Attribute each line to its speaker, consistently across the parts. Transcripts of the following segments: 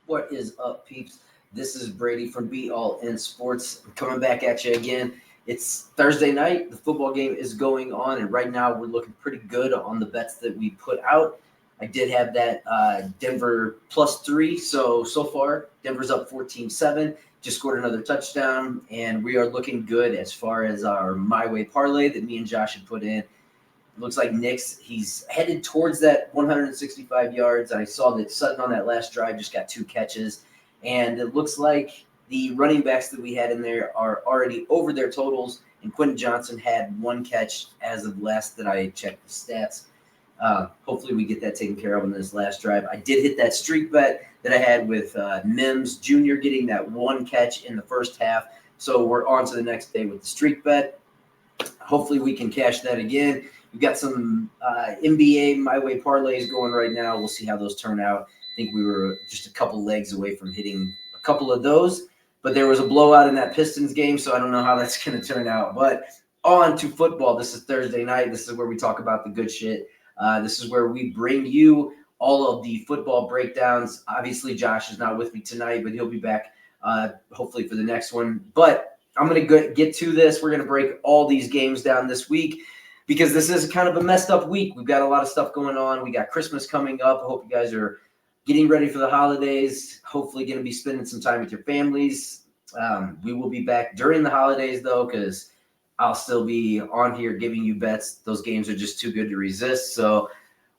Speaker 1: What is up, peeps? This is Brady from Be All In Sports. I'm coming back at you again. It's Thursday night. The football game is going on, and right now we're looking pretty good on the bets that we put out. I did have that Denver +3, so far Denver's up 14-7, just scored another touchdown, and we are looking good as far as our My Way parlay that me and Josh had put in. It looks like Nick's, he's headed towards that 165 yards. I saw that Sutton on that last drive just got 2 catches, and it looks like the running backs that we had in there are already over their totals, and Quentin Johnson had 1 catch as of last that I checked the stats. Hopefully we get that taken care of on this last drive. I did hit that streak bet that I had with Mims Jr. getting that 1 catch in the first half. So we're on to the next day with the streak bet. Hopefully we can cash that again. We've got some NBA My Way parlays going right now. We'll see how those turn out. I think we were just a couple legs away from hitting a couple of those. But there was a blowout in that Pistons game, so I don't know how that's going to turn out. But on to football. This is Thursday night. This is where we talk about the good shit. This is where we bring you all of the football breakdowns. Obviously, Josh is not with me tonight, but he'll be back hopefully for the next one. But I'm going to get to this. We're going to break all these games down this week because this is kind of a messed up week. We've got a lot of stuff going on. We got Christmas coming up. I hope you guys are getting ready for the holidays. Hopefully going to be spending some time with your families. We will be back during the holidays, though, because I'll still be on here giving you bets. Those games are just too good to resist. So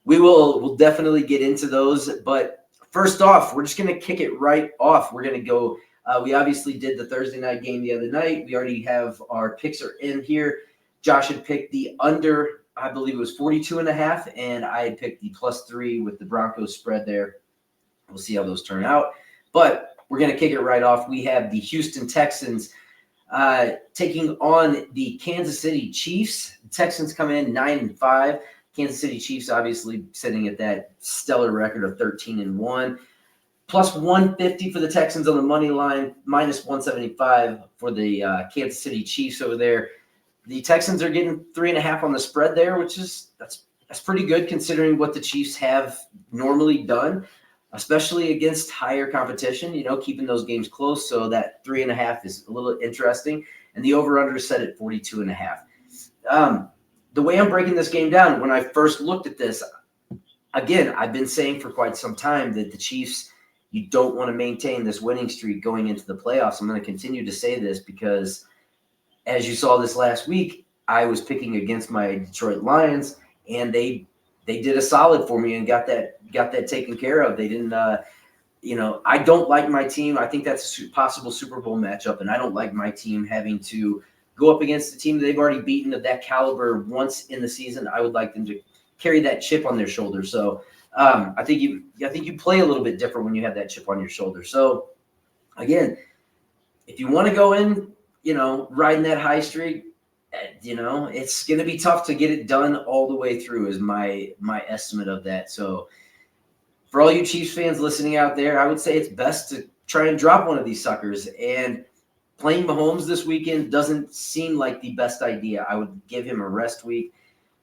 Speaker 1: we'll definitely get into those. But first off, we're just going to kick it right off. We're going to go. We obviously did the Thursday night game the other night. We already have our picks are in here. Josh had picked the under, I believe it was 42.5, and I had picked the +3 with the Broncos spread there. We'll see how those turn out. But we're going to kick it right off. We have the Houston Texans taking on the Kansas City Chiefs. The Texans come in 9-5. Kansas City Chiefs obviously sitting at that stellar record of 13-1. +150 for the Texans on the money line, -175 for the Kansas City Chiefs over there. The Texans are getting 3.5 on the spread there, which is that's pretty good considering what the Chiefs have normally done, especially against higher competition, keeping those games close. So that 3.5 is a little interesting. And the over-under is set at 42.5. The way I'm breaking this game down, when I first looked at this, again, I've been saying for quite some time that the Chiefs, you don't want to maintain this winning streak going into the playoffs. I'm going to continue to say this because as you saw this last week, I was picking against my Detroit Lions, and they did a solid for me and got that taken care of. They didn't, I don't like my team. I think that's a possible Super Bowl matchup, and I don't like my team having to go up against a team that they've already beaten of that caliber once in the season. I would like them to carry that chip on their shoulder. So I think you play a little bit different when you have that chip on your shoulder. So again, if you want to go in, riding that high streak, it's going to be tough to get it done all the way through is my estimate of that. So for all you Chiefs fans listening out there, I would say it's best to try and drop one of these suckers. And playing Mahomes this weekend doesn't seem like the best idea. I would give him a rest week.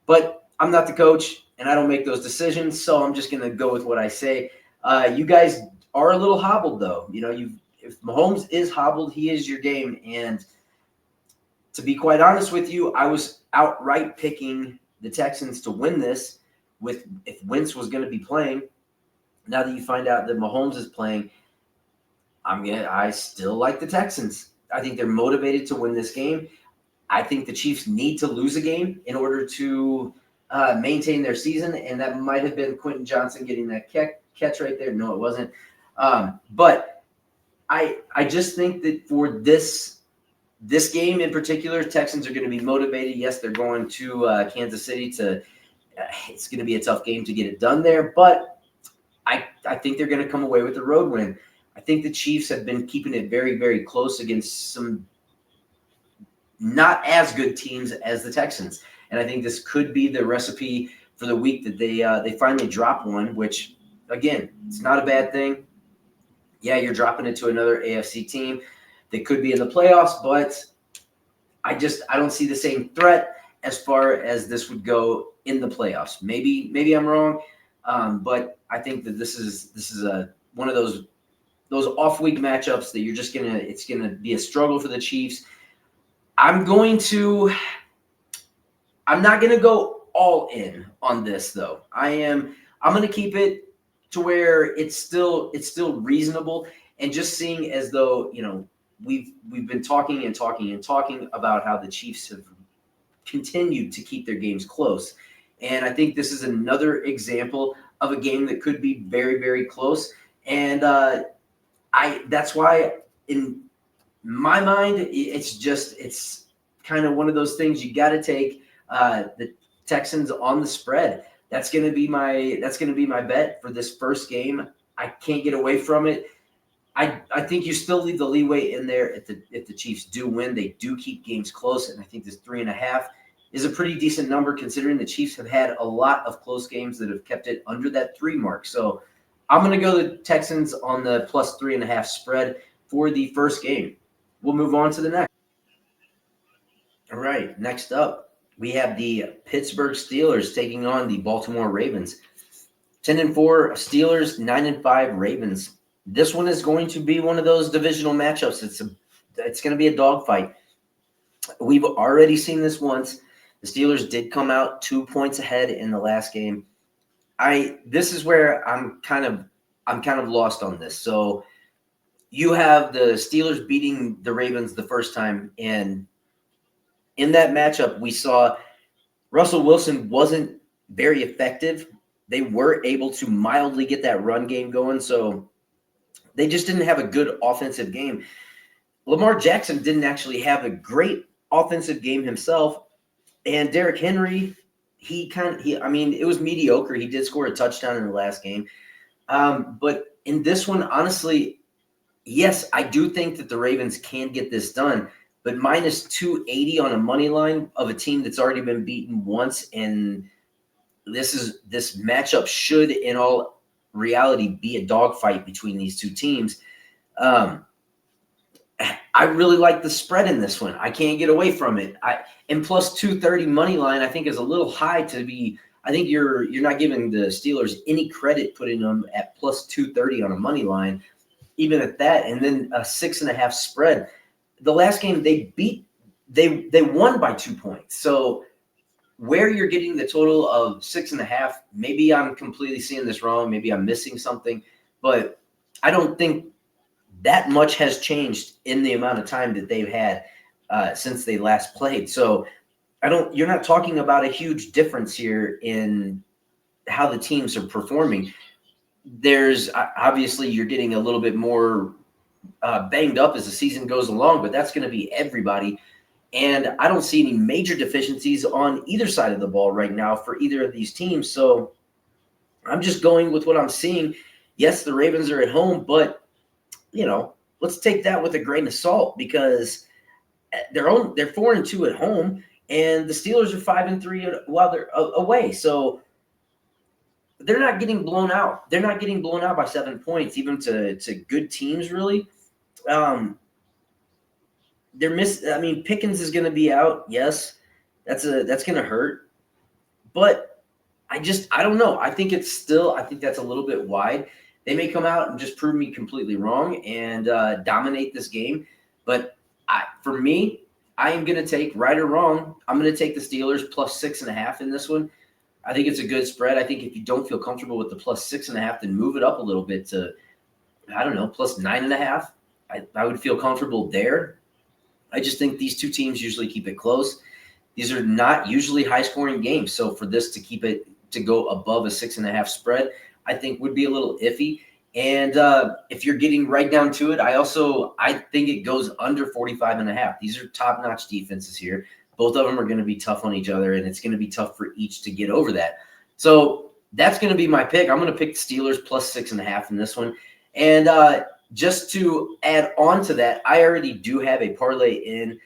Speaker 1: But I'm not the coach, and I don't make those decisions, so I'm just going to go with what I say. You guys are a little hobbled, though. If Mahomes is hobbled, he is your game. And to be quite honest with you, I was outright picking the Texans to win this if Wentz was going to be playing. Now that you find out that Mahomes is playing, I still like the Texans. I think they're motivated to win this game. I think the Chiefs need to lose a game in order to maintain their season, and that might have been Quentin Johnson getting that catch right there. No, it wasn't. But I just think that for this game in particular, Texans are going to be motivated. Yes, they're going to Kansas City it's going to be a tough game to get it done there, but I think they're going to come away with the road win. I think the Chiefs have been keeping it very, very close against some not as good teams as the Texans. And I think this could be the recipe for the week that they finally drop one, which, again, it's not a bad thing. Yeah, you're dropping it to another AFC team. They could be in the playoffs, but I don't see the same threat as far as this would go in the playoffs. Maybe I'm wrong, but I think that this is one of those those off week matchups that it's gonna be a struggle for the Chiefs. I'm not gonna go all in on this though. I'm gonna keep it to where it's still reasonable, and just seeing as though, we've been talking and talking and talking about how the Chiefs have continued to keep their games close. And I think this is another example of a game that could be very, very close. And that's why in my mind, it's kind of one of those things you got to take the Texans on the spread. That's going to be my bet for this first game. I can't get away from it. I think you still leave the leeway in there if the Chiefs do win. They do keep games close, and I think this 3.5 is a pretty decent number considering the Chiefs have had a lot of close games that have kept it under that 3 mark. So I'm going to go the Texans on the plus 3.5 spread for the first game. We'll move on to the next. All right, next up, we have the Pittsburgh Steelers taking on the Baltimore Ravens. 10-4 Steelers, 9-5 Ravens. This one is going to be one of those divisional matchups. It's going to be a dogfight. We've already seen this once. The Steelers did come out 2 points ahead in the last game. This is where I'm kind of lost on this. So you have the Steelers beating the Ravens the first time, and in that matchup, we saw Russell Wilson wasn't very effective. They were able to mildly get that run game going, so they just didn't have a good offensive game. Lamar Jackson didn't actually have a great offensive game himself, and Derrick Henry, it was mediocre. He did score a touchdown in the last game, but in this one, honestly, yes, I do think that the Ravens can get this done. But minus 280 on a money line of a team that's already been beaten once, and this matchup should, in all reality, be a dogfight between these two teams. I really like the spread in this one. I can't get away from it. And plus 230 money line, I think, is a little high to be. I think you're not giving the Steelers any credit putting them at plus 230 on a money line, even at that, and then a 6.5 spread. The last game they won by 2 points. So where you're getting the total of 6.5, maybe I'm completely seeing this wrong. Maybe I'm missing something, but I don't think that much has changed in the amount of time that they've had since they last played. So you're not talking about a huge difference here in how the teams are performing. There's obviously you're getting a little bit more banged up as the season goes along, but that's going to be everybody. And I don't see any major deficiencies on either side of the ball right now for either of these teams. So I'm just going with what I'm seeing. Yes, the Ravens are at home, but let's take that with a grain of salt because they're 4-2 at home, and the Steelers are 5-3 while they're away. So they're not getting blown out. They're not getting blown out by 7 points, even to good teams, really. Pickens is going to be out. Yes, that's going to hurt. But I don't know. I think that's a little bit wide. They may come out and just prove me completely wrong and dominate this game. But for me, I am going to take, right or wrong, I'm going to take the Steelers plus 6.5 in this one. I think it's a good spread. I think if you don't feel comfortable with the plus 6.5, then move it up a little bit to, plus 9.5. I would feel comfortable there. I just think these two teams usually keep it close. These are not usually high-scoring games, so for this to go above a 6.5 spread, I think would be a little iffy. And if you're getting right down to it, I think it goes under 45.5. These are top-notch defenses here. Both of them are going to be tough on each other, and it's going to be tough for each to get over that. So that's going to be my pick. I'm going to pick the Steelers plus 6.5 in this one. And just to add on to that, I already do have a parlay in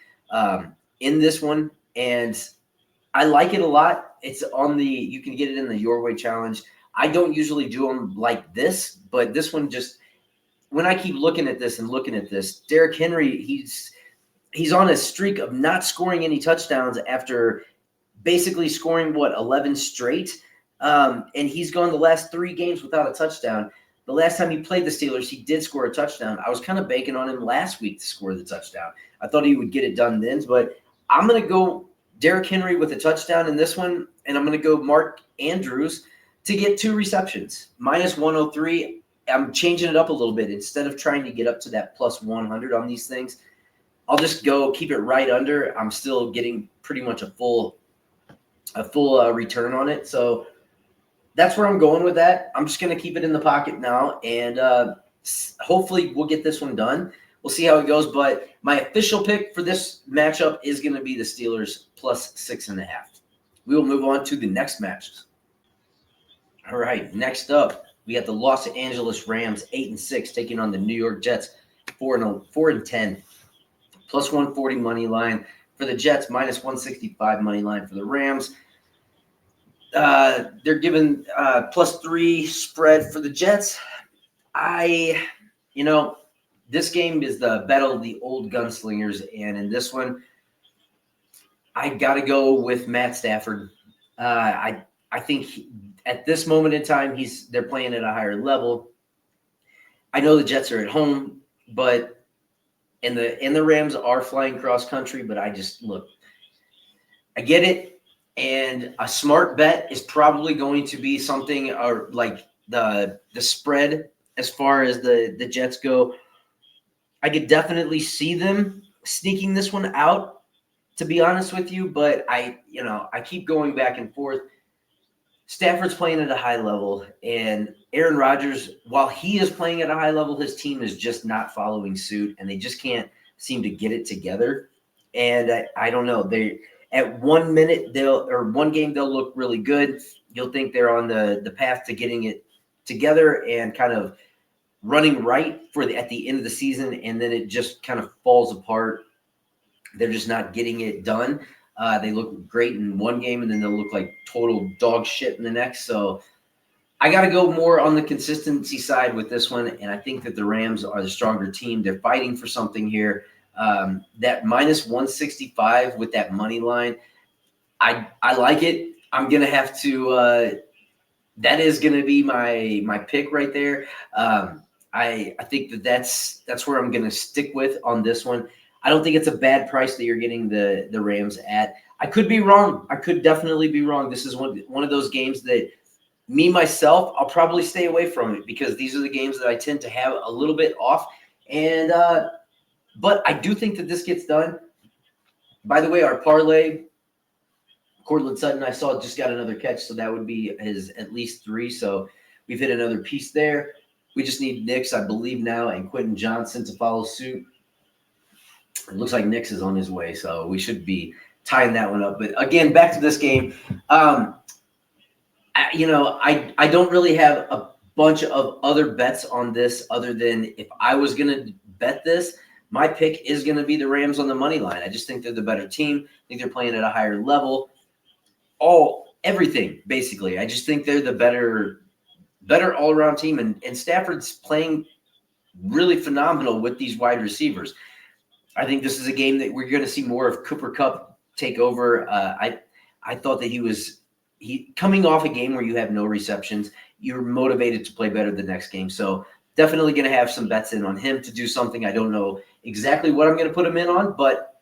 Speaker 1: this one, and I like it a lot. It's you can get it in the Your Way Challenge. I don't usually do them like this, but this one when I keep looking at this, Derrick Henry, he's on a streak of not scoring any touchdowns after basically scoring 11 straight. And he's gone the last 3 games without a touchdown. the last time he played the Steelers, he did score a touchdown. I was kind of banking on him last week to score the touchdown. I thought he would get it done then, but I'm going to go Derrick Henry with a touchdown in this one, and I'm going to go Mark Andrews to get 2 receptions. Minus 103. I'm changing it up a little bit. Instead of trying to get up to that plus 100 on these things, I'll just go keep it right under. I'm still getting pretty much a full return on it. So that's where I'm going with that. I'm just going to keep it in the pocket now, and hopefully we'll get this one done. We'll see how it goes, but my official pick for this matchup is going to be the Steelers plus 6.5. We will move on to the next matches. All right, next up, we got the Los Angeles Rams 8-6 taking on the New York Jets 4-10. Plus 140 money line for the Jets, minus 165 money line for the Rams. They're given plus 3 spread for the Jets. This game is the battle of the old gunslingers, and in this one, I got to go with Matt Stafford. I think at this moment in time, they're playing at a higher level. I know the Jets are at home, but and the Rams are flying cross country. But I get it, and a smart bet is probably going to be something like the spread as far as the Jets go. I could definitely see them sneaking this one out, to be honest with you, but I keep going back and forth. Stafford's playing at a high level, and Aaron Rodgers, while he is playing at a high level, his team is just not following suit, and they just can't seem to get it together. And I don't know. They at 1 minute one game they'll look really good. You'll think they're on the path to getting it together and kind of running right at the end of the season, and then it just kind of falls apart. They're just not getting it done. They look great in one game, and then they'll look like total dog shit in the next. So I got to go more on the consistency side with this one, and I think that the Rams are the stronger team. They're fighting for something here. That minus 165 with that money line, I like it. I'm going to have to that is going to be my pick right there. I think that's where I'm going to stick with on this one. I don't think it's a bad price that you're getting the Rams at. I could be wrong. I could definitely be wrong. This is one of those games that myself, I'll probably stay away from it because these are the games that I tend to have a little bit off. And but I do think that this gets done. By the way, our parlay, Cortland Sutton, I saw just got another catch, so that would be his at least 3. So we've hit another piece there. We just need Nix, I believe now, and Quentin Johnson to follow suit. It looks like Nix is on his way, so we should be tying that one up. But again, back to this game. I don't really have a bunch of other bets on this other than if I was going to bet this, my pick is going to be the Rams on the money line. I just think they're the better team. I think they're playing at a higher level. Everything, basically. I just think they're the better all-around team. And Stafford's playing really phenomenal with these wide receivers. I think this is a game that we're going to see more of Cooper Kupp take over. I thought that he coming off a game where you have no receptions, you're motivated to play better the next game. So definitely going to have some bets in on him to do something. I don't know exactly what I'm going to put him in on, but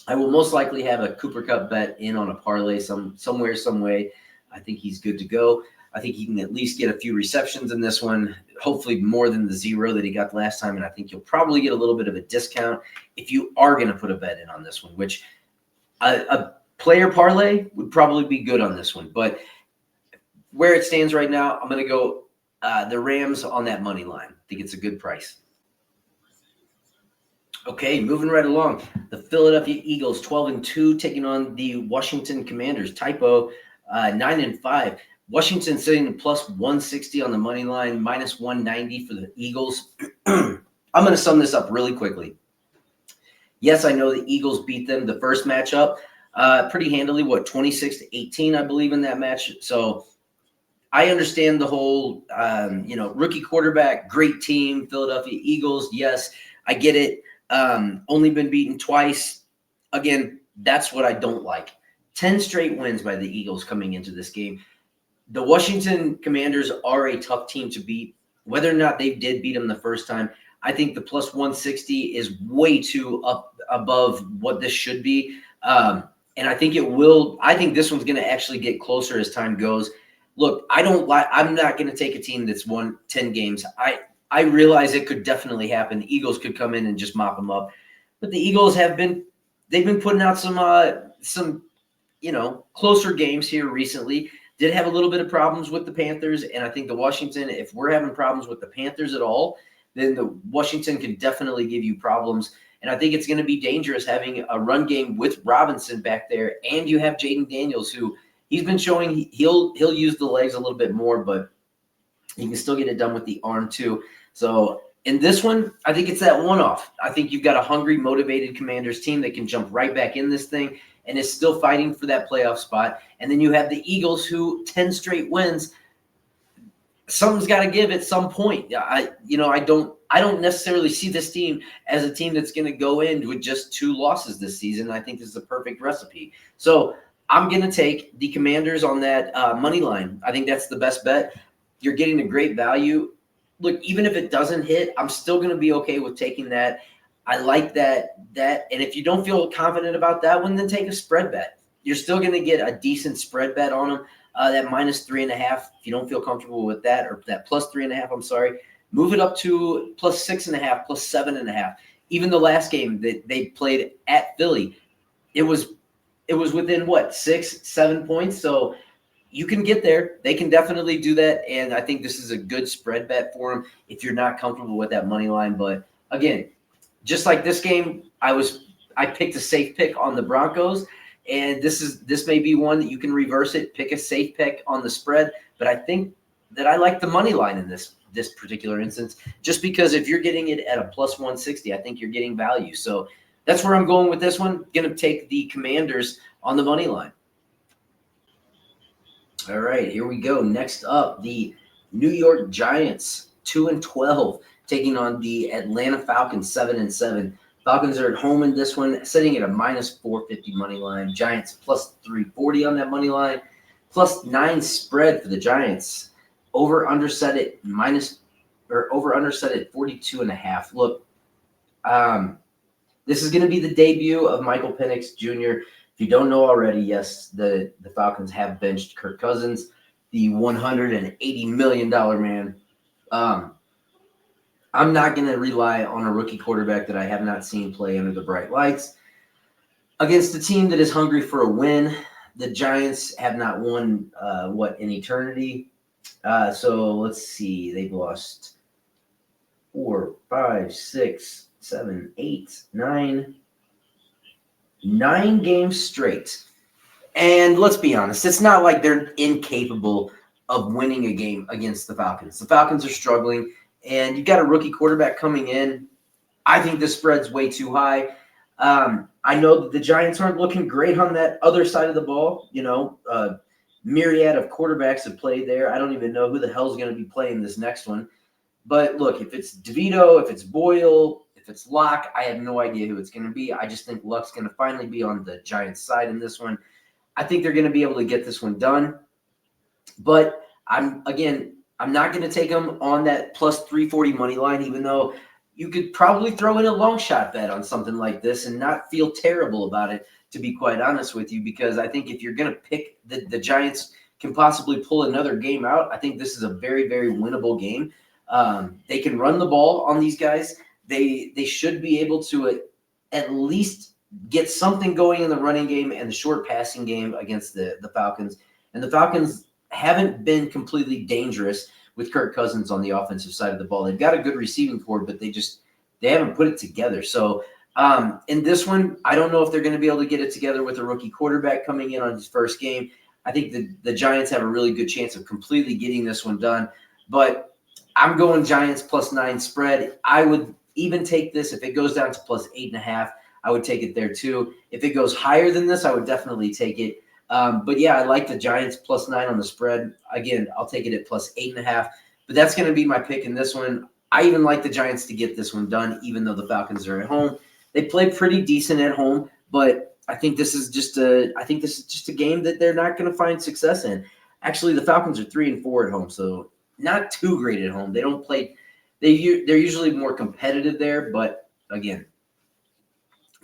Speaker 1: I will most likely have a Cooper Kupp bet in on a parlay somewhere, some way. I think he's good to go. I think he can at least get a few receptions in this one, hopefully more than the 0 that he got last time. And I think you'll probably get a little bit of a discount if you are going to put a bet in on this one, which a player parlay would probably be good on this one. But where it stands right now, I'm going to go the Rams on that money line. I think it's a good price. Okay, moving right along. The Philadelphia Eagles, 12-2, taking on the Washington Commanders. Typo, 9-5. Washington sitting plus 160 on the money line, minus 190 for the Eagles. I'm going to sum this up really quickly. Yes, I know the Eagles beat them the first matchup pretty handily, 26-18, I believe, in that match. So I understand the whole, rookie quarterback, great team, Philadelphia Eagles. Yes, I get it. Only been beaten twice. Again, that's what I don't like. 10 straight wins by the Eagles coming into this game. The Washington Commanders are a tough team to beat. whether or not they did beat them the first time, I think the plus 160 is way too up above what this should be. And I think it will. I think this one's going to actually get closer as time goes. Look, I'm not going to take a team that's won 10 games. I realize it could definitely happen. The Eagles could come in and just mop them up, but the Eagles they've been putting out some closer games here recently. Did have a little bit of problems with the Panthers, and I think if we're having problems with the Panthers at all, then the Washington can definitely give you problems. And I think it's going to be dangerous having a run game with Robinson back there, and you have Jaden Daniels, who he's been showing he'll use the legs a little bit more, but he can still get it done with the arm too. So in this one, I think it's that one-off. I think you've got a hungry, motivated Commanders team that can jump right back in this thing and is still fighting for that playoff spot. And then you have the Eagles, who 10 straight wins. Something's got to give at some point. I don't necessarily see this team as a team that's going to go in with just 2 losses this season. I think this is a perfect recipe. So I'm going to take the Commanders on that money line. I think that's the best bet. You're getting a great value. Look, even if it doesn't hit, I'm still going to be okay with taking that. I like that. And if you don't feel confident about that one, then take a spread bet. You're still going to get a decent spread bet on them. That minus 3.5, if you don't feel comfortable with that, or that plus 3.5, I'm sorry, move it up to plus 6.5, plus 7.5. Even the last game that they played at Philly, it was within 6-7 points. So you can get there. They can definitely do that, and I think this is a good spread bet for them if you're not comfortable with that money line. But again, just like this game, I picked a safe pick on the Broncos. And this may be one that you can reverse it, pick a safe pick on the spread. But I think that I like the money line in this particular instance, just because if you're getting it at a plus 160, I think you're getting value. So that's where I'm going with this one. Going to take the Commanders on the money line. All right, here we go. Next up, the New York Giants, 2-12, taking on the Atlanta Falcons, 7-7. Falcons are at home in this one, sitting at a minus 450 money line. Giants plus 340 on that money line. Plus 9 spread for the Giants. Over under set at 42.5. Look, this is going to be the debut of Michael Penix Jr. If you don't know already, yes, the Falcons have benched Kirk Cousins, the $180 million man. I'm not going to rely on a rookie quarterback that I have not seen play under the bright lights. Against a team that is hungry for a win, the Giants have not won, in eternity. So let's see. They've lost 4, 5, 6, 7, 8, 9 games straight. And let's be honest, it's not like they're incapable of winning a game against the Falcons. The Falcons are struggling. And you've got a rookie quarterback coming in. I think the spread's way too high. I know that the Giants aren't looking great on that other side of the ball. Myriad of quarterbacks have played there. I don't even know who the hell's going to be playing this next one. But look, if it's DeVito, if it's Boyle, if it's Locke, I have no idea who it's going to be. I just think Luck's going to finally be on the Giants' side in this one. I think they're going to be able to get this one done. But I'm not going to take them on that plus 340 money line, even though you could probably throw in a long shot bet on something like this and not feel terrible about it, to be quite honest with you, because I think if you're going to pick the Giants can possibly pull another game out, I think this is a very, very winnable game. They can run the ball on these guys. They should be able to at least get something going in the running game and the short passing game against the Falcons. And the Falcons haven't been completely dangerous with Kirk Cousins on the offensive side of the ball. They've got a good receiving core, but they haven't put it together. So in this one, I don't know if they're going to be able to get it together with a rookie quarterback coming in on his first game. I think the Giants have a really good chance of completely getting this one done. But I'm going Giants plus 9 spread. I would even take this if it goes down to plus 8.5. I would take it there too. If it goes higher than this, I would definitely take it. But yeah, I like the Giants plus 9 on the spread. Again, I'll take it at plus 8.5. But that's going to be my pick in this one. I even like the Giants to get this one done, even though the Falcons are at home. They play pretty decent at home, but I think this is just a game that they're not going to find success in. Actually, the Falcons are 3-4 at home, so not too great at home. They don't play. They're usually more competitive there, but again,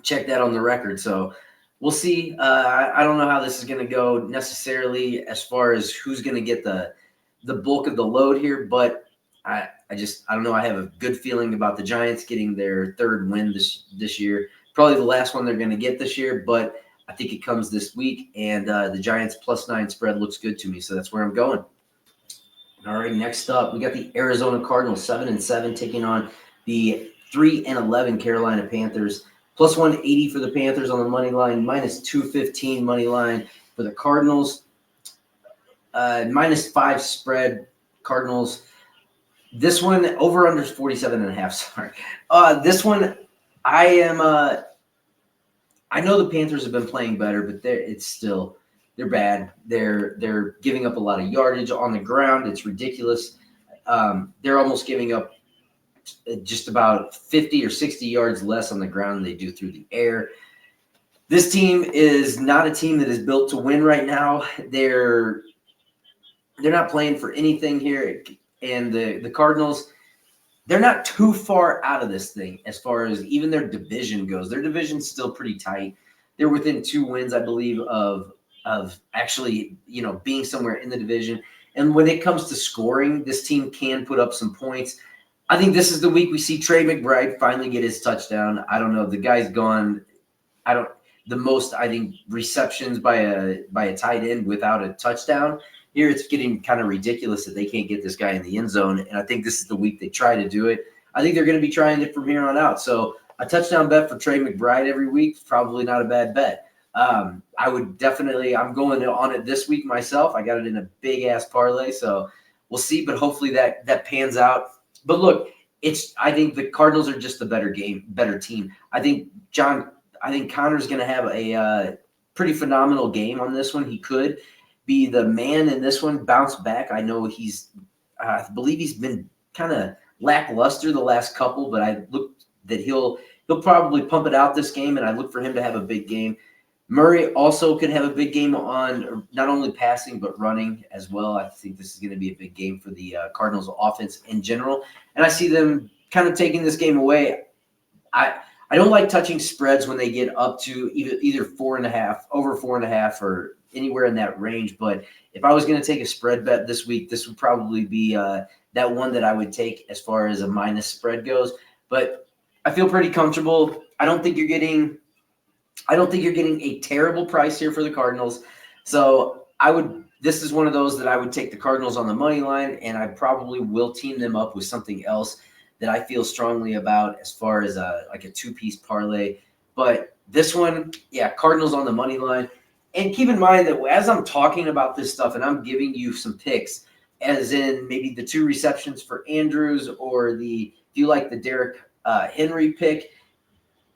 Speaker 1: check that on the record. So we'll see. I don't know how this is going to go necessarily as far as who's going to get the bulk of the load here, but I don't know. I have a good feeling about the Giants getting their third win this year. Probably the last one they're going to get this year, but I think it comes this week, and the Giants +9 spread looks good to me, so that's where I'm going. All right, next up, we got the Arizona Cardinals 7-7 taking on the 3-11 Carolina Panthers. +180 for the Panthers on the money line, -215 money line for the Cardinals. -5 spread Cardinals. This one over under 47.5. Sorry, this one I am. I know the Panthers have been playing better, but they're bad. They're giving up a lot of yardage on the ground. It's ridiculous. They're almost giving up just about 50 or 60 yards less on the ground than they do through the air. This team is not a team that is built to win right now. They're not playing for anything here. And the Cardinals, they're not too far out of this thing as far as even their division goes. Their division's still pretty tight. They're within 2 wins, I believe, of actually, being somewhere in the division. And when it comes to scoring, this team can put up some points. I think this is the week we see Trey McBride finally get his touchdown. I don't know. The guy's gone. The most, I think, receptions by a tight end without a touchdown. Here it's getting kind of ridiculous that they can't get this guy in the end zone, and I think this is the week they try to do it. I think they're going to be trying it from here on out. So a touchdown bet for Trey McBride every week is probably not a bad bet. I'm going on it this week myself. I got it in a big-ass parlay, so we'll see, but hopefully that pans out. But look, I think the Cardinals are just the better team. I think Connor's going to have a pretty phenomenal game on this one. He could be the man in this one, bounce back. I know I believe he's been kind of lackluster the last couple, but I look that he'll probably pump it out this game, and I look for him to have a big game. Murray also could have a big game on not only passing but running as well. I think this is going to be a big game for the Cardinals offense in general, and I see them kind of taking this game away. I don't like touching spreads when they get up to either 4.5, over 4.5, or anywhere in that range. But if I was going to take a spread bet this week, this would probably be that one that I would take as far as a minus spread goes. But I feel pretty comfortable. I don't think you're getting a terrible price here for the Cardinals. So this is one of those that I would take the Cardinals on the money line, and I probably will team them up with something else that I feel strongly about as far as a 2-piece parlay. But this one, Cardinals on the money line. And keep in mind that as I'm talking about this stuff and I'm giving you some picks, as in maybe the 2 receptions for Andrews, or if you like the Derrick Henry pick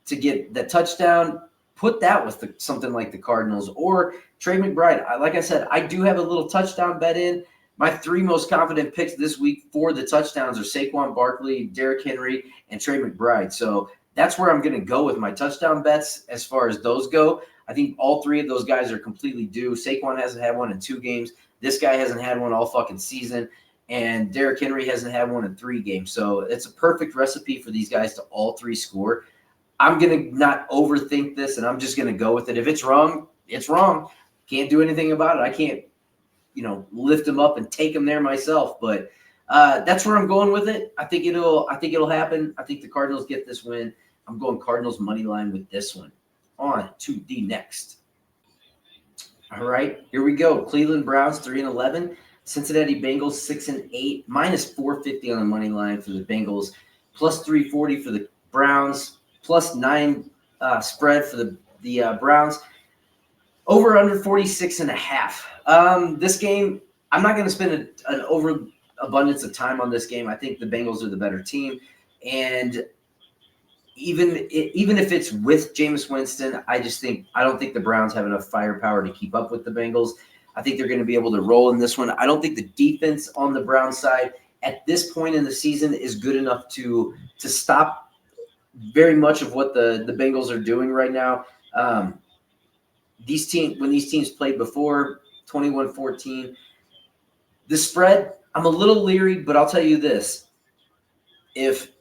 Speaker 1: to get the touchdown, put that with something like the Cardinals or Trey McBride. Like I said, I do have a little touchdown bet in. My 3 most confident picks this week for the touchdowns are Saquon Barkley, Derrick Henry, and Trey McBride. So that's where I'm going to go with my touchdown bets as far as those go. I think all 3 of those guys are completely due. Saquon hasn't had one in 2 games. This guy hasn't had one all fucking season. And Derrick Henry hasn't had one in 3 games. So it's a perfect recipe for these guys to all 3 score. I'm going to not overthink this, and I'm just going to go with it. If it's wrong, it's wrong. Can't do anything about it. I can't, lift them up and take them there myself. But that's where I'm going with it. I think it'll happen. I think the Cardinals get this win. I'm going Cardinals money line with this one. On to the next. All right, here we go. Cleveland Browns 3-11, Cincinnati Bengals 6-8, -450 on the money line for the Bengals, +340 for the Browns, +9 spread for the Browns. Over under 46.5. This game, I'm not going to spend an overabundance of time on this game. I think the Bengals are the better team, and even if it's with Jameis Winston, I don't think the Browns have enough firepower to keep up with the Bengals. I think they're going to be able to roll in this one. I don't think the defense on the Browns side at this point in the season is good enough to stop very much of what the Bengals are doing right now. When these teams played before, 21-14, the spread, I'm a little leery, but I'll tell you this. If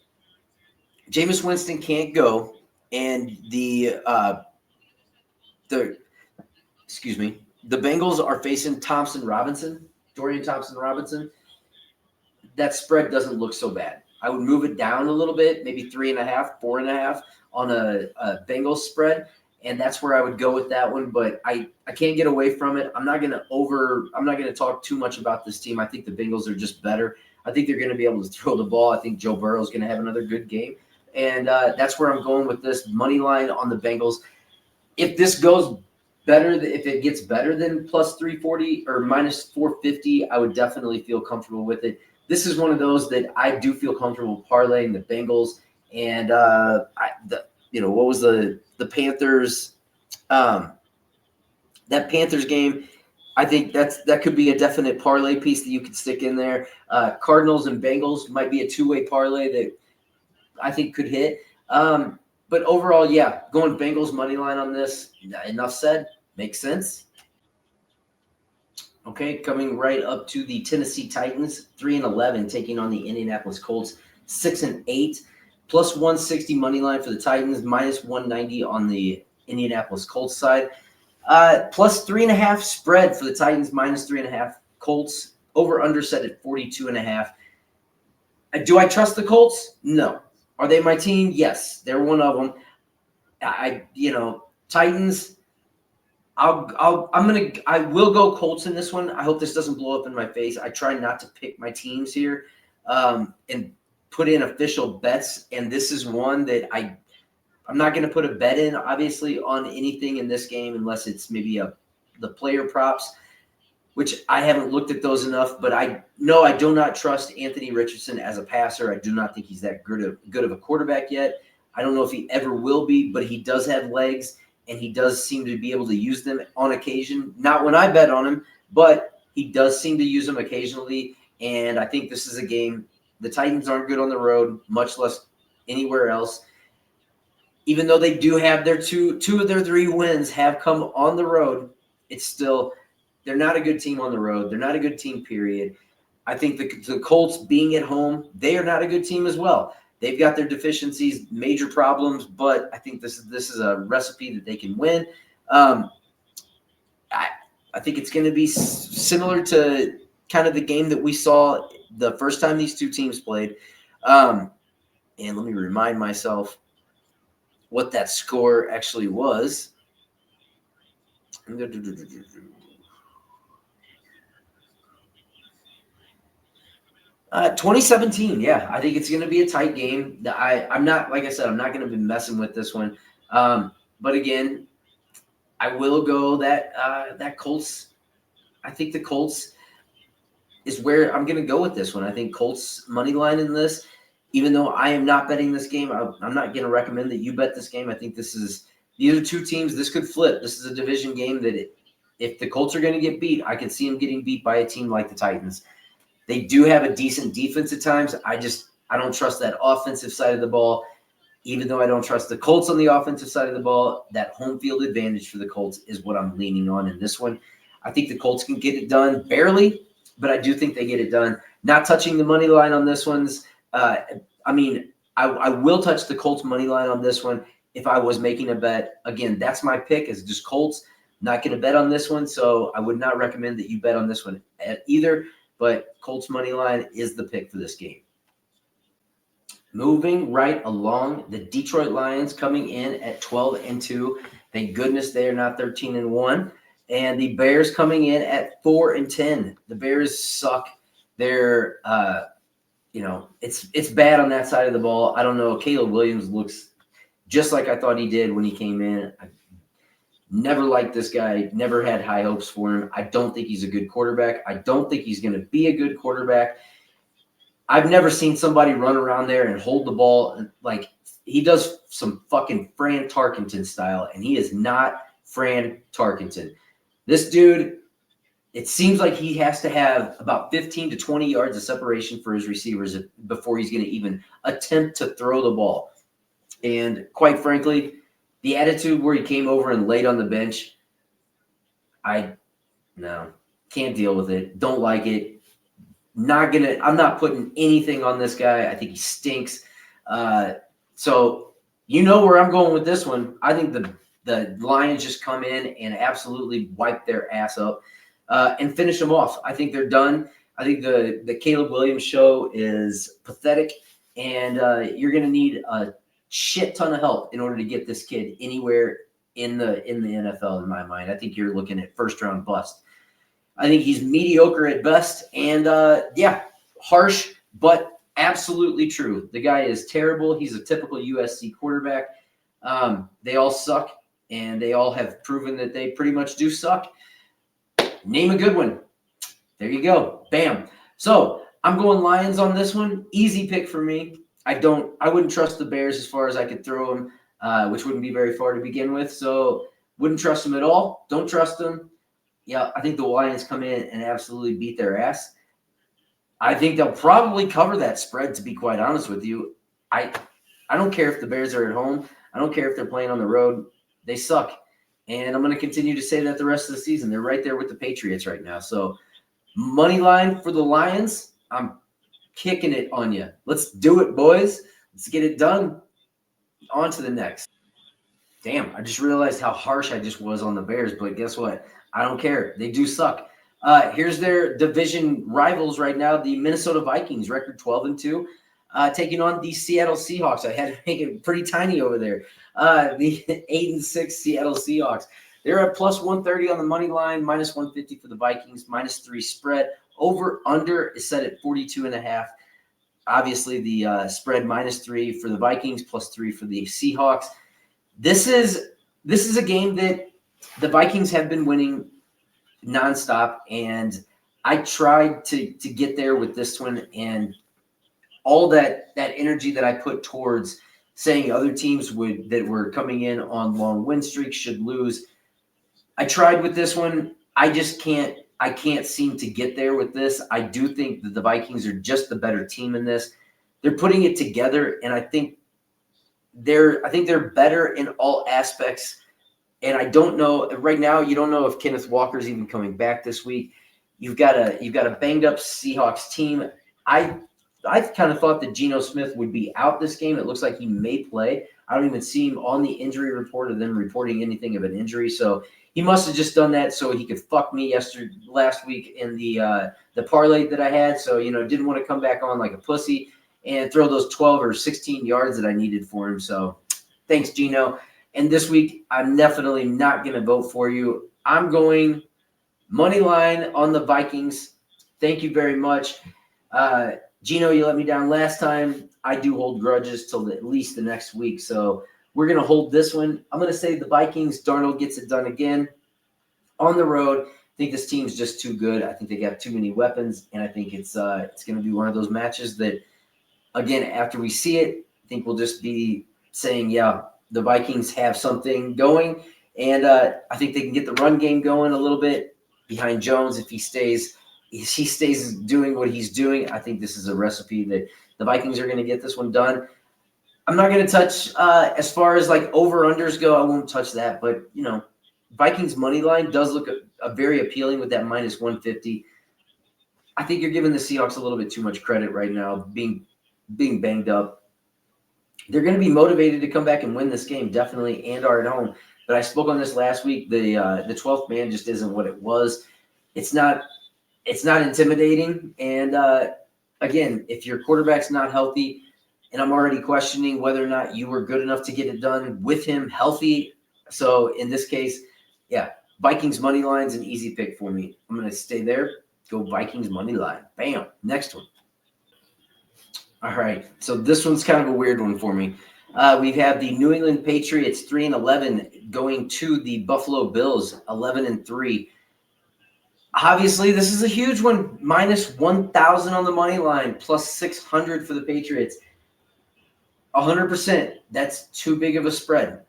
Speaker 1: Jameis Winston can't go and the Bengals are facing Dorian Thompson-Robinson, that spread doesn't look so bad. I would move it down a little bit, maybe 3.5, 4.5 on a Bengals spread. And that's where I would go with that one. But I can't get away from it. I'm not going to talk too much about this team. I think the Bengals are just better. I think they're going to be able to throw the ball. I think Joe Burrow is going to have another good game. And that's where I'm going with this money line on the Bengals. If this goes better, if it gets better than plus 340 or minus 450, I would definitely feel comfortable with it. This is one of those that I do feel comfortable parlaying the Bengals. And what was the Panthers? That Panthers game, I think that could be a definite parlay piece that you could stick in there. Cardinals and Bengals might be a two-way parlay that I think could hit. But overall, yeah, going Bengals money line on this. Enough said. Makes sense. Okay, coming right up to the Tennessee Titans, 3-11, taking on the Indianapolis Colts, 6-8, plus 160 money line for the Titans, minus 190 on the Indianapolis Colts side, plus 3.5 spread for the Titans, minus 3.5 Colts, over under set at 42.5. Do I trust the Colts? No. Are they my team? Yes, they're one of them. Titans. I will go Colts in this one. I hope this doesn't blow up in my face. I try not to pick my teams here and put in official bets. And this is one that I'm not going to put a bet in, obviously, on anything in this game unless it's maybe the player props, which I haven't looked at those enough. But I do not trust Anthony Richardson as a passer. I do not think he's that good of a quarterback yet. I don't know if he ever will be, but he does have legs. And he does seem to be able to use them on occasion. Not when I bet on him, but he does seem to use them occasionally. And I think this is a game. The Titans aren't good on the road, much less anywhere else. Even though they do have their two of their 3 wins have come on the road, it's still they're not a good team on the road. They're not a good team, period. I think the Colts being at home, they are not a good team as well. They've got their deficiencies, major problems, but I think this is a recipe that they can win. I think it's going to be similar to kind of the game that we saw the first time these two teams played. And let me remind myself what that score actually was. 2017, yeah. I think it's going to be a tight game. I'm not, like I said, I'm not going to be messing with this one. But again, I will go that Colts. I think the Colts is where I'm going to go with this one. I think Colts money line in this, even though I am not betting this game, I'm not going to recommend that you bet this game. I think these are two teams. This could flip. This is a division game that if the Colts are going to get beat, I can see them getting beat by a team like the Titans. They do have a decent defense at times. I don't trust that offensive side of the ball. Even though I don't trust the Colts on the offensive side of the ball, that home field advantage for the Colts is what I'm leaning on in this one. I think the Colts can get it done barely, but I do think they get it done. Not touching the money line on this one's. I will touch the Colts money line on this one if I was making a bet. Again, that's my pick is just Colts. Not going to bet on this one, so I would not recommend that you bet on this one either. But Colts money line is the pick for this game. Moving right along, the Detroit Lions coming in at 12-2. Thank goodness they are not 13-1. And the Bears coming in at 4-10. The Bears suck. They're, it's bad on that side of the ball. I don't know. Caleb Williams looks just like I thought he did when he came in. I never liked this guy. Never had high hopes for him. I don't think he's a good quarterback. I don't think he's going to be a good quarterback. I've never seen somebody run around there and hold the ball like he does some fucking Fran Tarkenton style, and he is not Fran Tarkenton. This dude, it seems like he has to have about 15 to 20 yards of separation for his receivers before he's going to even attempt to throw the ball. And quite frankly, the attitude where he came over and laid on the bench, can't deal with it. Don't like it. I'm not putting anything on this guy. I think he stinks. So you know where I'm going with this one. I think the Lions just come in and absolutely wipe their ass up and finish them off. I think they're done. I think the Caleb Williams show is pathetic, and you're going to need a shit ton of help in order to get this kid anywhere in the NFL. In my mind, I think you're looking at first round bust. I think he's mediocre at best, and harsh, but absolutely true. The guy is terrible. He's a typical USC quarterback. They all suck, and they all have proven that they pretty much do suck. Name a good one. There you go. Bam. So I'm going Lions on this one. Easy pick for me. I wouldn't trust the Bears as far as I could throw them, which wouldn't be very far to begin with. So wouldn't trust them at all. Don't trust them. Yeah, I think the Lions come in and absolutely beat their ass. I think they'll probably cover that spread, to be quite honest with you. I don't care if the Bears are at home. I don't care if they're playing on the road. They suck. And I'm going to continue to say that the rest of the season. They're right there with the Patriots right now. So money line for the Lions, I'm kicking it on you. Let's do it, boys. Let's get it done. On to the next. Damn, I just realized how harsh I just was on the Bears, but guess what? I don't care. They do suck. Here's their division rivals right now, the Minnesota Vikings, record 12-2, taking on the Seattle Seahawks. I had to make it pretty tiny over there. The 8-6 Seattle Seahawks. They're at plus 130 on the money line, minus 150 for the Vikings, -3 spread. Over under is set at 42.5. Obviously, the spread -3 for the Vikings, +3 for the Seahawks. This is a game that the Vikings have been winning nonstop, and I tried to get there with this one, and all that energy that I put towards saying other teams that were coming in on long win streaks should lose. I tried with this one. I can't seem to get there with this. I do think that the Vikings are just the better team in this. They're putting it together, and I think they're better in all aspects. And I don't know right now. You don't know if Kenneth Walker's even coming back this week. You've got a banged up Seahawks team. I kind of thought that Geno Smith would be out this game. It looks like he may play. I don't even see him on the injury report of them reporting anything of an injury. So he must have just done that so he could fuck me last week in the parlay that I had. So didn't want to come back on like a pussy and throw those 12 or 16 yards that I needed for him. So thanks, Geno. And this week, I'm definitely not going to vote for you. I'm going money line on the Vikings. Thank you very much. Geno, you let me down last time. I do hold grudges till at least the next week. So we're going to hold this one. I'm going to say the Vikings. Darnold gets it done again on the road. I think this team's just too good. I think they got too many weapons, and I think it's going to be one of those matches that, again, after we see it, I think we'll just be saying, yeah, the Vikings have something going, and I think they can get the run game going a little bit behind Jones if he stays doing what he's doing. I think this is a recipe that the Vikings are going to get this one done. I'm not going to touch as far as like over-unders go. I won't touch that, but Vikings money line does look a very appealing with that -150. I think you're giving the Seahawks a little bit too much credit right now, being banged up. They're going to be motivated to come back and win this game, definitely, and are at home. But I spoke on this last week. The 12th man just isn't what it was. It's not intimidating. And again, if your quarterback's not healthy, and I'm already questioning whether or not you were good enough to get it done with him healthy. So in this case, yeah, Vikings money line's an easy pick for me. I'm going to stay there. Go Vikings money line. Bam. Next one. All right, so this one's kind of a weird one for me. We have the New England Patriots 3-11 going to the Buffalo Bills 11-3. Obviously, this is a huge one. -1,000 on the money line, +600 for the Patriots. 100%. That's too big of a spread.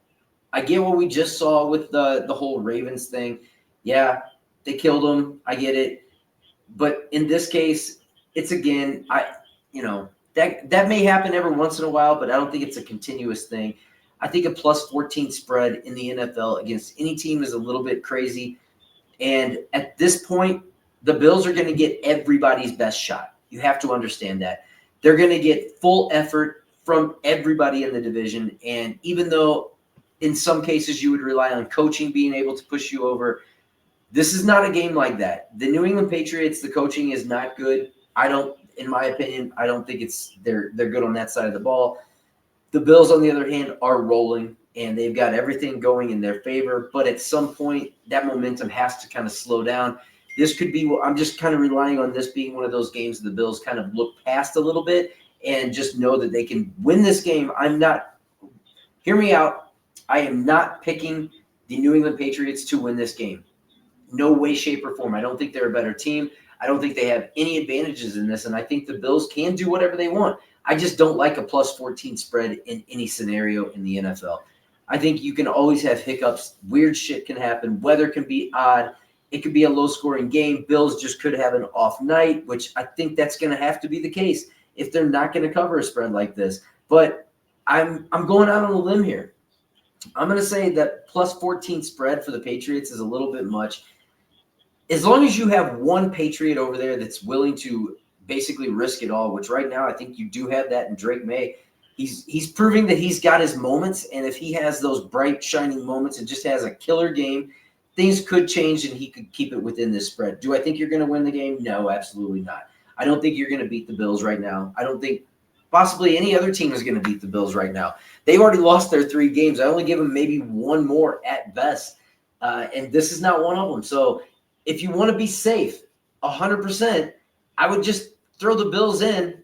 Speaker 1: I get what we just saw with the whole Ravens thing. Yeah, they killed them. I get it. But in this case, it's again, That may happen every once in a while, but I don't think it's a continuous thing. I think a +14 spread in the NFL against any team is a little bit crazy. And at this point, the Bills are going to get everybody's best shot. You have to understand that. They're going to get full effort from everybody in the division. And even though in some cases you would rely on coaching being able to push you over, this is not a game like that. The New England Patriots, the coaching is not good. In my opinion, I don't think they're good on that side of the ball. The Bills, on the other hand, are rolling, and they've got everything going in their favor. But at some point, that momentum has to kind of slow down. This could be – I'm just kind of relying on this being one of those games that the Bills kind of look past a little bit and just know that they can win this game. Hear me out. I am not picking the New England Patriots to win this game. No way, shape, or form. I don't think they're a better team. I don't think they have any advantages in this, and I think the Bills can do whatever they want. I just don't like a plus 14 spread in any scenario in the NFL. I think you can always have hiccups. Weird shit can happen. Weather can be odd. It could be a low-scoring game. Bills just could have an off night, which I think that's going to have to be the case if they're not going to cover a spread like this. But I'm going out on a limb here. I'm going to say that plus 14 spread for the Patriots is a little bit much. As long as you have one Patriot over there that's willing to basically risk it all, which right now I think you do have that in Drake May. He's proving that he's got his moments, and if he has those bright, shining moments and just has a killer game, things could change and he could keep it within this spread. Do I think you're going to win the game? No, absolutely not. I don't think you're going to beat the Bills right now. I don't think possibly any other team is going to beat the Bills right now. They've already lost their 3 games. I only give them maybe one more at best, and this is not one of them. So if you want to be safe 100%, I would just throw the Bills in,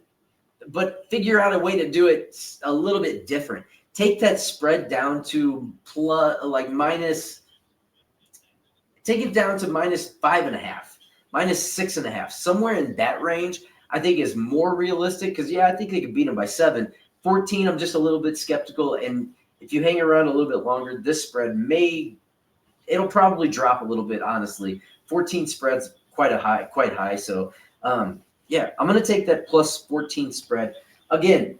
Speaker 1: but figure out a way to do it a little bit different. Take that spread down to take it down to -5.5, -6.5, somewhere in that range. I think is more realistic because, I think they could beat them by 7. 14, I'm just a little bit skeptical. And if you hang around a little bit longer, this spread it'll probably drop a little bit, honestly. 14 spreads quite high. So, I'm going to take that plus 14 spread. Again,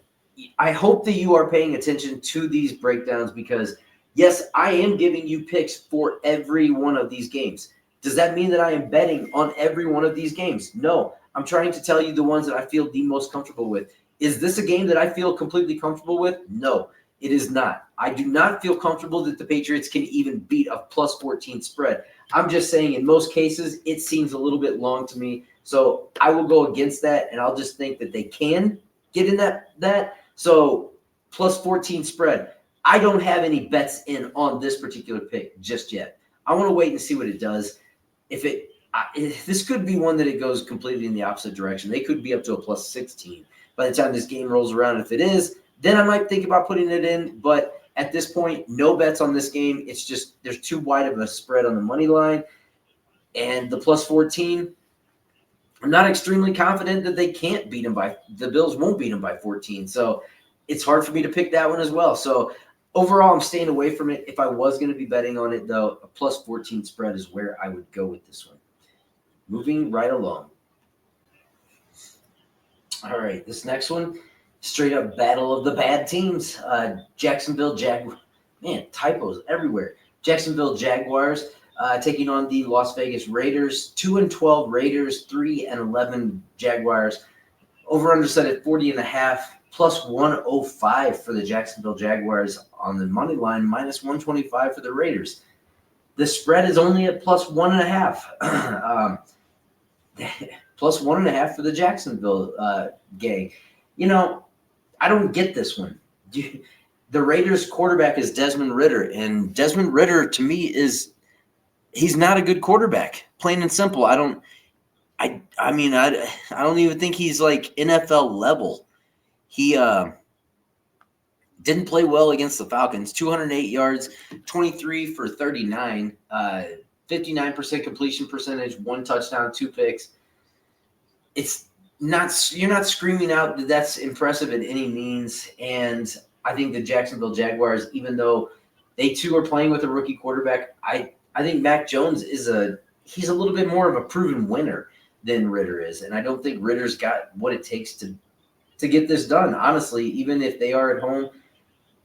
Speaker 1: I hope that you are paying attention to these breakdowns because, yes, I am giving you picks for every one of these games. Does that mean that I am betting on every one of these games? No. I'm trying to tell you the ones that I feel the most comfortable with. Is this a game that I feel completely comfortable with? No, it is not. I do not feel comfortable that the Patriots can even beat a plus 14 spread. I'm just saying in most cases, it seems a little bit long to me. So I will go against that, and I'll just think that they can get in that. So plus 14 spread. I don't have any bets in on this particular pick just yet. I want to wait and see what it does. This could be one that it goes completely in the opposite direction. They could be up to a plus 16 by the time this game rolls around. If it is, then I might think about putting it in. But at this point, no bets on this game. It's just there's too wide of a spread on the money line. And the plus 14, I'm not extremely confident that they can't beat them the Bills won't beat them by 14. So it's hard for me to pick that one as well. So overall, I'm staying away from it. If I was going to be betting on it, though, a plus 14 spread is where I would go with this one. Moving right along. All right, this next one, straight up battle of the bad teams. Jacksonville Jaguars. Man, typos everywhere. Jacksonville Jaguars taking on the Las Vegas Raiders. 2-12 Raiders, 3-11 Jaguars. Over-under set at 40.5. Plus 105 for the Jacksonville Jaguars on the money line, minus 125 for the Raiders. The spread is only at plus 1.5. Plus 1.5 for the Jacksonville gang. I don't get this one. The Raiders quarterback is Desmond Ridder, and Desmond Ridder to me he's not a good quarterback. Plain and simple. I don't even think he's like NFL level. He didn't play well against the Falcons. 208 yards, 23 for 39, 59% completion percentage, 1 touchdown, 2 picks. You're not screaming out that that's impressive in any means. And I think the Jacksonville Jaguars, even though they too are playing with a rookie quarterback, I think Mac Jones he's a little bit more of a proven winner than Ridder is. And I don't think Ridder's got what it takes to get this done, honestly, even if they are at home.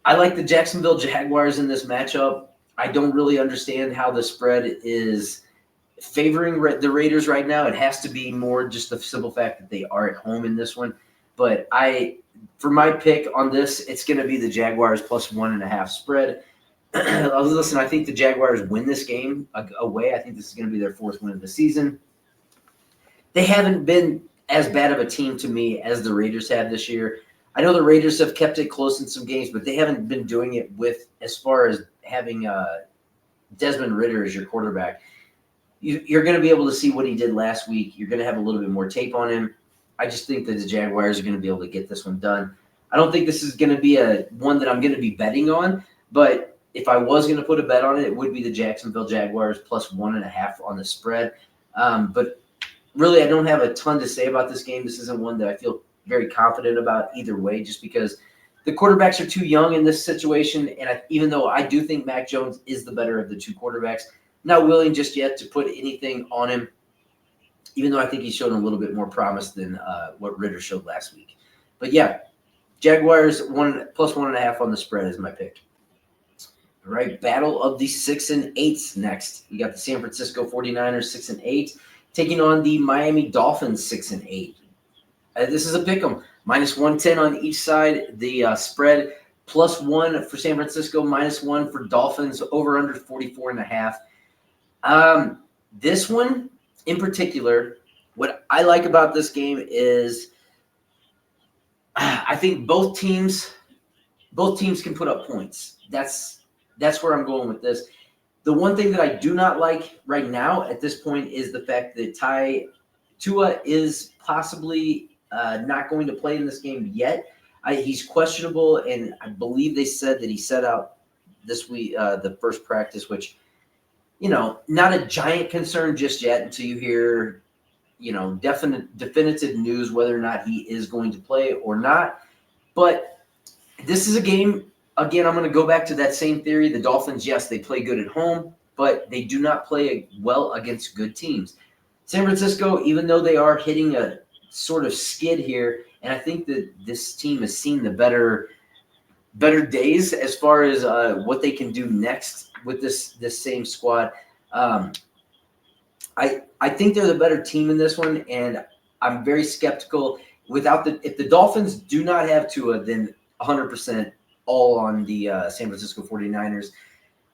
Speaker 1: I like the Jacksonville Jaguars in this matchup. I don't really understand how the spread is favoring the Raiders right now. It has to be more just the simple fact that they are at home in this one. But for my pick on this, it's going to be the Jaguars plus 1.5 spread. Listen, I think the Jaguars win this game away. I think this is going to be their 4th win of the season. They haven't been as bad of a team to me as the Raiders have this year. I know the Raiders have kept it close in some games, but they haven't been doing it with as far as having Desmond Ridder as your quarterback. You're going to be able to see what he did last week. You're going to have a little bit more tape on him. I just think that the Jaguars are going to be able to get this one done. I don't think this is going to be one that I'm going to be betting on, but if I was going to put a bet on it, it would be the Jacksonville Jaguars plus 1.5 on the spread. But really, I don't have a ton to say about this game. This isn't one that I feel very confident about either way, just because the quarterbacks are too young in this situation. And even though I do think Mac Jones is the better of the two quarterbacks, not willing just yet to put anything on him, even though I think he's shown a little bit more promise than what Ridder showed last week. But yeah, Jaguars plus 1.5 on the spread is my pick. All right, battle of the 6 and 8s next. You got the San Francisco 49ers 6 and 8 taking on the Miami Dolphins 6 and 8. This is a pick 'em. Minus 110 on each side. The spread plus 1 for San Francisco, minus 1 for Dolphins, over under 44.5. This one in particular, what I like about this game is I think both teams can put up points. That's where I'm going with this. The one thing that I do not like right now at this point is the fact that Tua is possibly not going to play in this game yet. He's questionable, and I believe they said that he set out this week, the first practice, which, not a giant concern just yet until you hear, definitive news whether or not he is going to play or not. But this is a game, again, I'm going to go back to that same theory. The Dolphins, yes, they play good at home, but they do not play well against good teams. San Francisco, even though they are hitting a sort of skid here, and I think that this team has seen the better days as far as what they can do next with this same squad. I think they're the better team in this one, and I'm very skeptical. If the Dolphins do not have Tua, then 100% all on the San Francisco 49ers.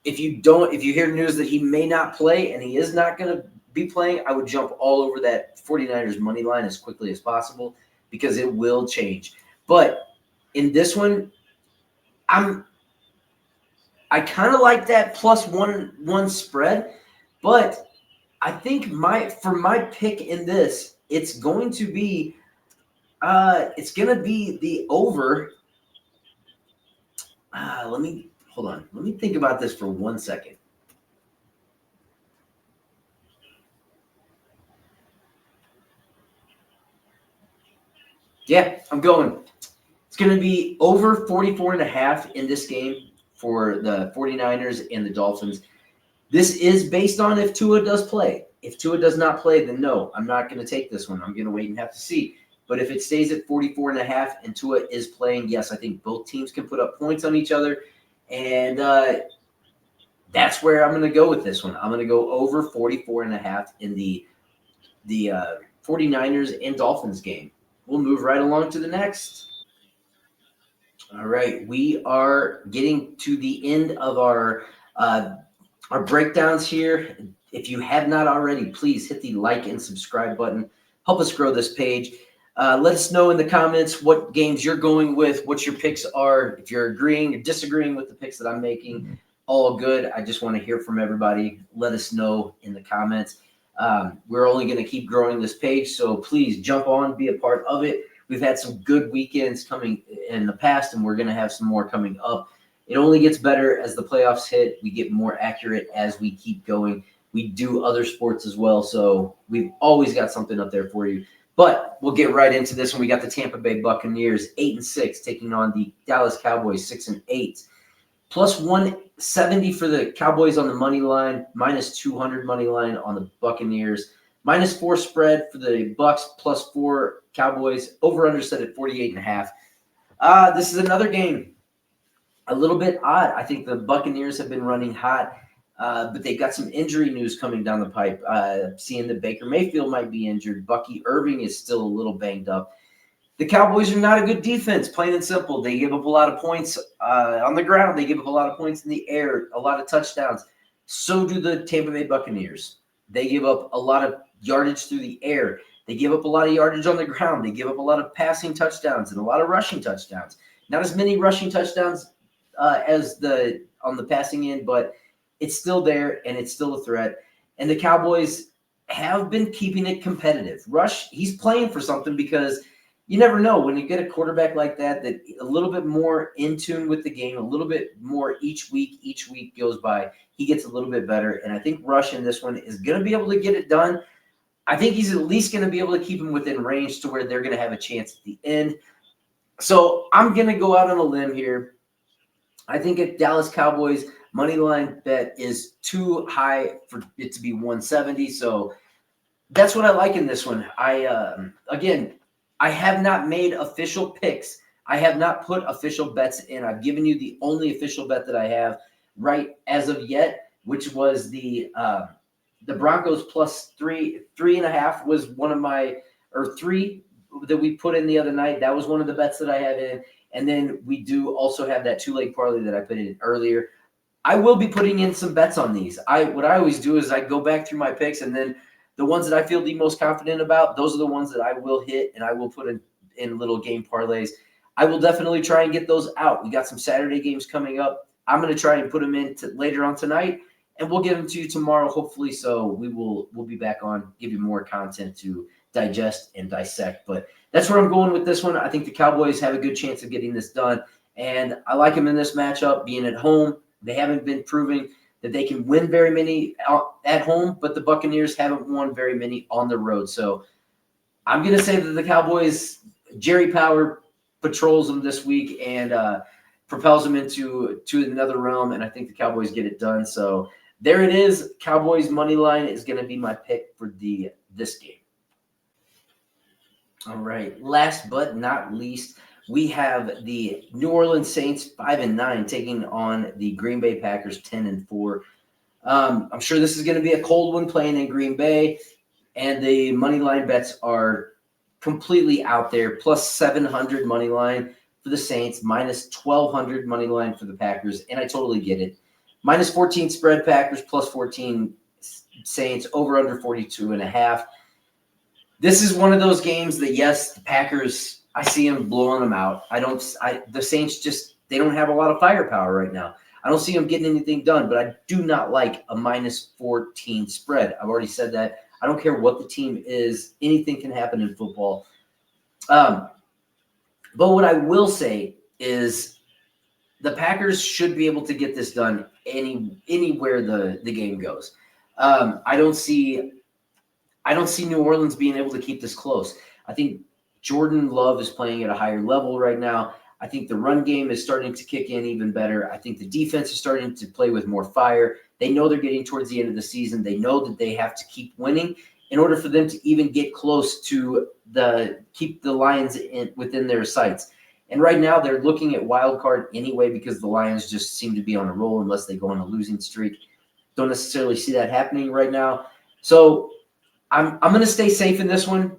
Speaker 1: If you hear news that he may not play and he is not going to be playing, I would jump all over that 49ers money line as quickly as possible, because it will change. But in this one, I kind of like that plus one spread, but I think for my pick in this, it's going to be the over. Let me think about this for 1 second. Yeah, I'm going. It's going to be over 44.5 in this game for the 49ers and the Dolphins. This is based on if Tua does play. If Tua does not play, then no, I'm not going to take this one. I'm going to wait and have to see. But if it stays at 44.5 and Tua is playing, yes, I think both teams can put up points on each other. And that's where I'm going to go with this one. I'm going to go over 44.5 in the 49ers and Dolphins game. We'll move right along to the next. All right, we are getting to the end of our breakdowns here. If you have not already, please hit the like and subscribe button. Help us grow this page. Let us know in the comments what games you're going with, what your picks are. If you're agreeing or disagreeing with the picks that I'm making, all good. I just want to hear from everybody. Let us know in the comments. We're only going to keep growing this page, so please jump on, be a part of it. We've had some good weekends coming in the past, and we're going to have some more coming up. It only gets better as the playoffs hit. We get more accurate as we keep going. We do other sports as well, so we've always got something up there for you. But we'll get right into this one. We got the Tampa Bay Buccaneers 8-6 taking on the Dallas Cowboys 6-8. Plus 170 for the Cowboys on the money line, minus 200 money line on the Buccaneers, minus 4 spread for the Bucks, plus 4 Cowboys, over under set at 48.5. This is another game a little bit odd. I think the Buccaneers have been running hot. But they've got some injury news coming down the pipe. Seeing that Baker Mayfield might be injured. Bucky Irving is still a little banged up. The Cowboys are not a good defense, plain and simple. They give up a lot of points on the ground. They give up a lot of points in the air, a lot of touchdowns. So do the Tampa Bay Buccaneers. They give up a lot of yardage through the air. They give up a lot of yardage on the ground. They give up a lot of passing touchdowns and a lot of rushing touchdowns. Not as many rushing touchdowns as on the passing end, but it's still there and it's still a threat. And the Cowboys have been keeping it competitive. Rush, he's playing for something because you never know when you get a quarterback like that a little bit more in tune with the game, a little bit more each week goes by, he gets a little bit better. And I think Rush in this one is going to be able to get it done. I think he's at least going to be able to keep him within range to where they're going to have a chance at the end. So I'm going to go out on a limb here. I think a Dallas Cowboys money line bet is too high for it to be 170. So that's what I like in this one. I have not made official picks. I have not put official bets in. I've given you the only official bet that I have right as of yet, which was the Broncos plus 3.5 was one of my, or 3 that we put in the other night. That was one of the bets that I had in. And then we do also have that 2-leg parlay that I put in earlier. I will be putting in some bets on these. What I always do is I go back through my picks, and then the ones that I feel the most confident about, those are the ones that I will hit, and I will put in little game parlays. I will definitely try and get those out. We got some Saturday games coming up. I'm going to try and put them in later on tonight, and we'll get them to you tomorrow, hopefully. So we'll be back on, give you more content to digest and dissect. But that's where I'm going with this one. I think the Cowboys have a good chance of getting this done, and I like them in this matchup, being at home. They haven't been proving that they can win very many at home, but the Buccaneers haven't won very many on the road. So I'm going to say that the Cowboys, Jerry Power patrols them this week and propels them into another realm, and I think the Cowboys get it done. So there it is. Cowboys money line is going to be my pick for this game. All right. Last but not least, we have the New Orleans Saints 5-9 taking on the Green Bay Packers 10-4. I'm sure this is going to be a cold one playing in Green Bay, and the money line bets are completely out there. Plus 700 money line for the Saints, minus 1,200 money line for the Packers, and I totally get it. Minus 14 spread Packers, plus 14 Saints, over under 42.5. This is one of those games that, yes, the Packers, I see them blowing them out. The Saints they don't have a lot of firepower right now. I don't see them getting anything done, but I do not like a minus 14 spread. I've already said that. I don't care what the team is. Anything can happen in football. But what I will say is the Packers should be able to get this done anywhere the game goes. I don't see New Orleans being able to keep this close. I think Jordan Love is playing at a higher level right now. I think the run game is starting to kick in even better. I think the defense is starting to play with more fire. They know they're getting towards the end of the season. They know that they have to keep winning in order for them to even get close to keep the Lions within their sights. And right now they're looking at wild card anyway because the Lions just seem to be on a roll unless they go on a losing streak. Don't necessarily see that happening right now. So I'm going to stay safe in this one,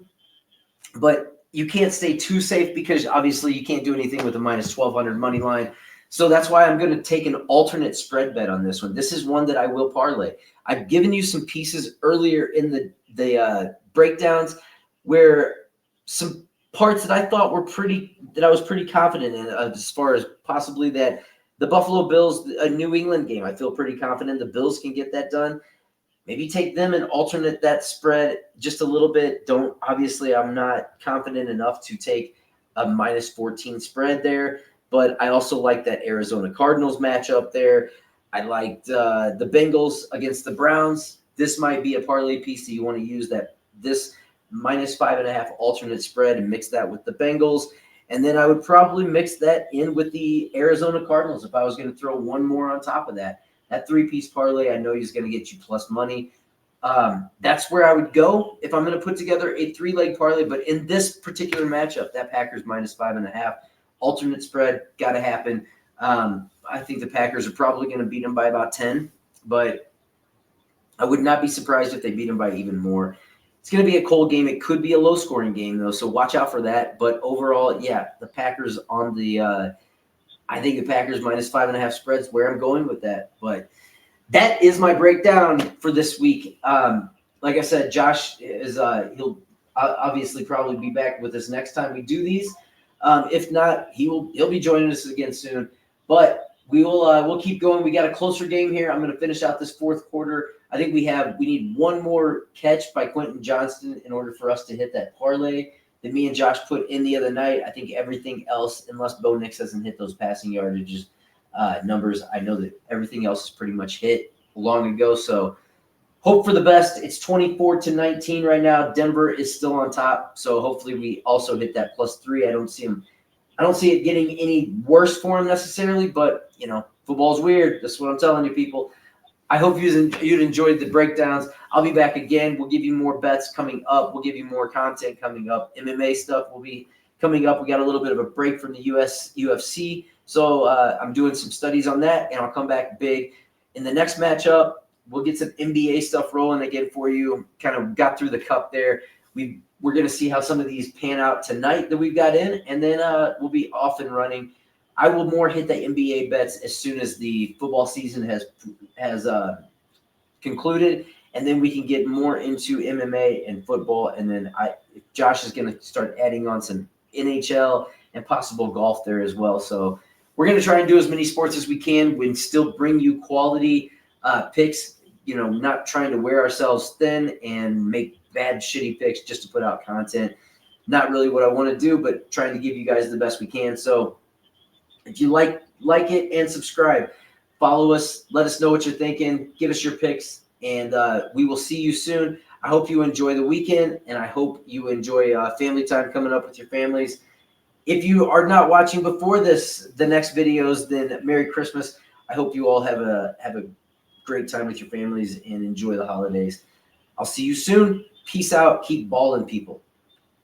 Speaker 1: but you can't stay too safe because obviously you can't do anything with a minus 1,200 money line. So that's why I'm going to take an alternate spread bet on this one. This is one that I will parlay. I've given you some pieces earlier in the breakdowns where some parts that I thought that I was pretty confident in, as far as possibly that the Buffalo Bills, a New England game, I feel pretty confident the Bills can get that done. Maybe take them and alternate that spread just a little bit. Obviously, I'm not confident enough to take a minus 14 spread there, but I also like that Arizona Cardinals matchup there. I liked the Bengals against the Browns. This might be a parlay piece that you want to use, this minus 5.5 alternate spread, and mix that with the Bengals. And then I would probably mix that in with the Arizona Cardinals if I was going to throw one more on top of that. That 3-piece parlay, I know is going to get you plus money. That's where I would go if I'm going to put together a 3-leg parlay. But in this particular matchup, that Packers minus 5.5 alternate spread got to happen. I think the Packers are probably going to beat them by about 10. But I would not be surprised if they beat them by even more. It's going to be a cold game. It could be a low-scoring game, though, so watch out for that. But overall, yeah, the Packers on the I think the Packers minus 5.5 spreads where I'm going with that. But that is my breakdown for this week. Like I said, Josh is he'll obviously probably be back with us next time we do these. If not, he'll be joining us again soon. But we'll keep going. We got a closer game here. I'm going to finish out this fourth quarter. I think we need one more catch by Quentin Johnston in order for us to hit that parlay that me and Josh put in the other night. I think everything else, unless Bo Nix doesn't hit those passing yardages numbers, I know that everything else is pretty much hit long ago. So hope for the best. It's 24-19 right now. Denver is still on top. So hopefully we also hit that +3. I don't see it getting any worse for him necessarily, but football's weird. That's what I'm telling you, people. I hope you'd enjoyed the breakdowns. I'll be back again. We'll give you more bets coming up. We'll give you more content coming up. MMA stuff will be coming up. We got a little bit of a break from the UFC, so I'm doing some studies on that, and I'll come back big in the next matchup. We'll get some NBA stuff rolling again for you. Kind of got through the cup there. We're going to see how some of these pan out tonight that we've got in, and then we'll be off and running. I will more hit the NBA bets as soon as the football season has concluded, and then we can get more into MMA and football. And then Josh is going to start adding on some NHL and possible golf there as well. So we're going to try and do as many sports as we can and still bring you quality picks. Not trying to wear ourselves thin and make bad, shitty picks just to put out content. Not really what I want to do, but trying to give you guys the best we can. So if you like it and subscribe, follow us, let us know what you're thinking, give us your picks, and we will see you soon. I hope you enjoy the weekend, and I hope you enjoy family time coming up with your families. If you are not watching before the next videos, then Merry Christmas. I hope you all have a great time with your families and enjoy the holidays. I'll see you soon. Peace out. Keep balling, people.